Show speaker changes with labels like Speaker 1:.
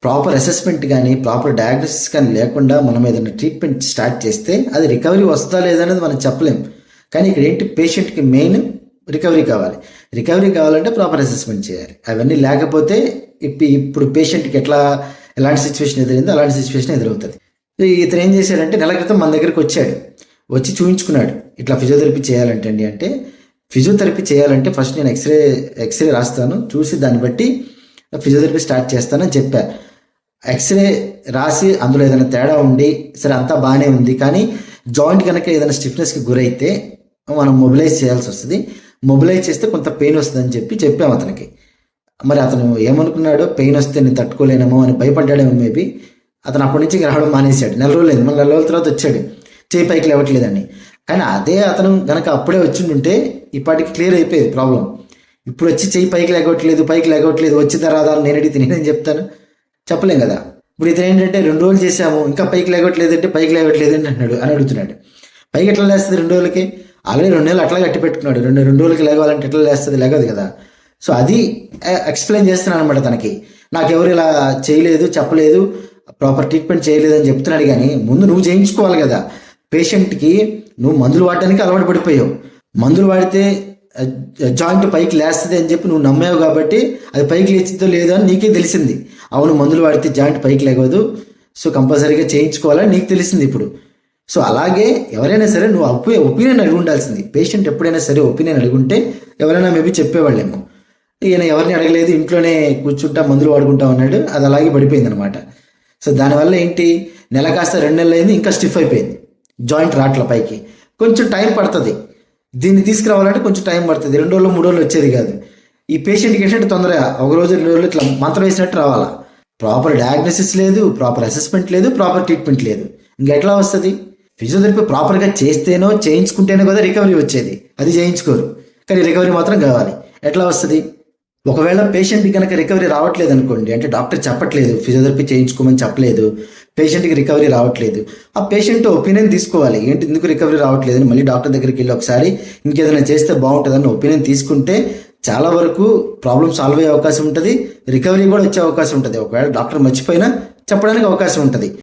Speaker 1: Proper assessment కానీ proper diagnosis కానీ లేకుండా మనం ఏదైనా ట్రీట్మెంట్ స్టార్ట్ చేస్తే అది రికవరీ వస్తుందా లేదనేది మనం చెప్పలేం. కానీ ఇక్కడ ఏంటి, పేషెంట్కి మెయిన్ రికవరీ కావాలి. రికవరీ కావాలంటే ప్రాపర్ అసెస్మెంట్ చేయాలి. అవన్నీ లేకపోతే ఇప్పుడు పేషెంట్కి ఎలాంటి సిచ్యువేషన్ ఎదురైందో అలాంటి సిచ్యువేషన్ ఎదురవుతుంది. ఇతను ఏం చేశాడంటే నెల క్రితం మన దగ్గరికి వచ్చి చూపించుకున్నాడు. ఇట్లా ఫిజియోథెరపీ చేయాలంటే అండి అంటే, ఫిజియోథెరపీ చేయాలంటే ఫస్ట్ నేను ఎక్స్రే రాస్తాను, చూసి దాన్ని బట్టి ఫిజియోథెరపీ స్టార్ట్ చేస్తానని చెప్పా. ఎక్స్రే రాసి అందులో ఏదైనా తేడా ఉండి సరే అంతా బాగానే ఉంది, కానీ జాయింట్ కనుక ఏదైనా స్టిఫ్నెస్కి గురైతే మనం మొబిలైజ్ చేయాల్సి వస్తుంది. మొబిలైజ్ చేస్తే కొంత పెయిన్ వస్తుందని చెప్పాము అతనికి. మరి అతను ఏమనుకున్నాడో, పెయిన్ వస్తే నేను తట్టుకోలేనేమో అని భయపడ్డాడేమో మేబీ. అతను అప్పటి నుంచి రావడం మానేశాడు. నెల రోజులు మళ్ళీ 4 రోజుల తర్వాత వచ్చాడు, చేయి పైకి లేవట్లేదని. కానీ అదే అతను గనక అప్పుడే వచ్చిండుంటే ఇప్పటికి క్లియర్ అయిపోయేది ప్రాబ్లం. ఇప్పుడు వచ్చి చెయ్యి పైకి లేగవట్లేదు వచ్చిందా రాదా నేను అడిగితే నేనేం చెప్తాను, చెప్పలేం కదా. ఇప్పుడు ఇతను ఏంటంటే 2 రోజులు చేసాము ఇంకా పైకి లేగట్లేదు అని అడుగుతున్నాడు. పైకి ఎట్లా లేస్తుంది 2 రోజులకి? ఆల్రెడీ 2 నెలలు అట్లా కట్టి పెట్టుకున్నాడు. 2 రోజులకి లేగాలంటే ఎట్లా లేస్తుంది? లేగదు కదా. సో అది ఎక్స్ప్లెయిన్ చేస్తున్నాను అనమాట తనకి. నాకెవరు ఇలా చేయలేదు, చెప్పలేదు, ప్రాపర్ ట్రీట్మెంట్ చేయలేదు అని చెప్తున్నాడు. కానీ ముందు నువ్వు చేయించుకోవాలి కదా. పేషెంట్కి నువ్వు మందులు వాడటానికి అలవాటు పడిపోయావు. మందులు వాడితే జాయింట్ పైకి లేస్తుంది అని చెప్పి నువ్వు నమ్మావు కాబట్టి అది పైకి లేచిద్దో లేదో అని నీకే తెలిసింది. అవును, మందులు వాడితే జాయింట్ పైకి లేగదు, సో కంపల్సరీగా చేయించుకోవాలని నీకు తెలిసింది ఇప్పుడు. సో అలాగే ఎవరైనా సరే నువ్వు ఒపీనియన్ అడిగి ఉండాల్సింది. పేషెంట్ ఎప్పుడైనా సరే ఒపీనియన్ అడుగుంటే ఎవరైనా మేబీ చెప్పేవాళ్ళేమో. ఈయన ఎవరిని అడగలేదు, ఇంట్లోనే కూర్చుంటా మందులు వాడుకుంటా ఉన్నాడు. అది అలాగే పడిపోయింది అనమాట. సో దానివల్ల ఏంటి, నెల కాస్త 2 నెలలు అయింది, ఇంకా స్టిఫ్ అయిపోయింది జాయింట్ రాట్ల పైకి. కొంచెం టైం పడుతుంది, దీన్ని తీసుకురావాలంటే కొంచెం టైం పడుతుంది. 2 రోజులు 3 రోజులు వచ్చేది కాదు. ఈ పేషెంట్కి ఏంటంటే తొందరగా 1 రోజు 2 రోజులు ఇట్లా మంత్రం వేసినట్టు రావాలా. ప్రాపర్ డయాగ్నోసిస్ లేదు, ప్రాపర్ అసెస్మెంట్ లేదు, ప్రాపర్ ట్రీట్మెంట్ లేదు. ఇంకెట్లా వస్తుంది? ఫిజియోథెరపీ ప్రాపర్గా చేస్తేనో చేయించుకుంటేనో కదా రికవరీ వచ్చేది. అది చేయించుకోరు, కానీ రికవరీ మాత్రం కావాలి. ఎట్లా వస్తుంది? ఒకవేళ పేషెంట్కి కనుక రికవరీ రావట్లేదు అనుకోండి, అంటే డాక్టర్ చెప్పట్లేదు ఫిజియోథెరపీ చేయించుకోమని చెప్పలేదు, పేషెంట్కి రికవరీ రావట్లేదు, ఆ పేషెంట్ ఒపీనియన్ తీసుకోవాలి. ఏంటి ఎందుకు రికవరీ రావట్లేదని మళ్ళీ డాక్టర్ దగ్గరికి వెళ్ళి ఒకసారి ఇంకేదైనా చేస్తే బాగుంటుందని ఒపీనియన్ తీసుకుంటే చాలా వరకు ప్రాబ్లం సాల్వ్ అయ్యే అవకాశం ఉంటుంది, రికవరీ కూడా వచ్చే అవకాశం ఉంటుంది. ఒకవేళ డాక్టర్ మర్చిపోయినా చెప్పడానికి అవకాశం ఉంటుంది.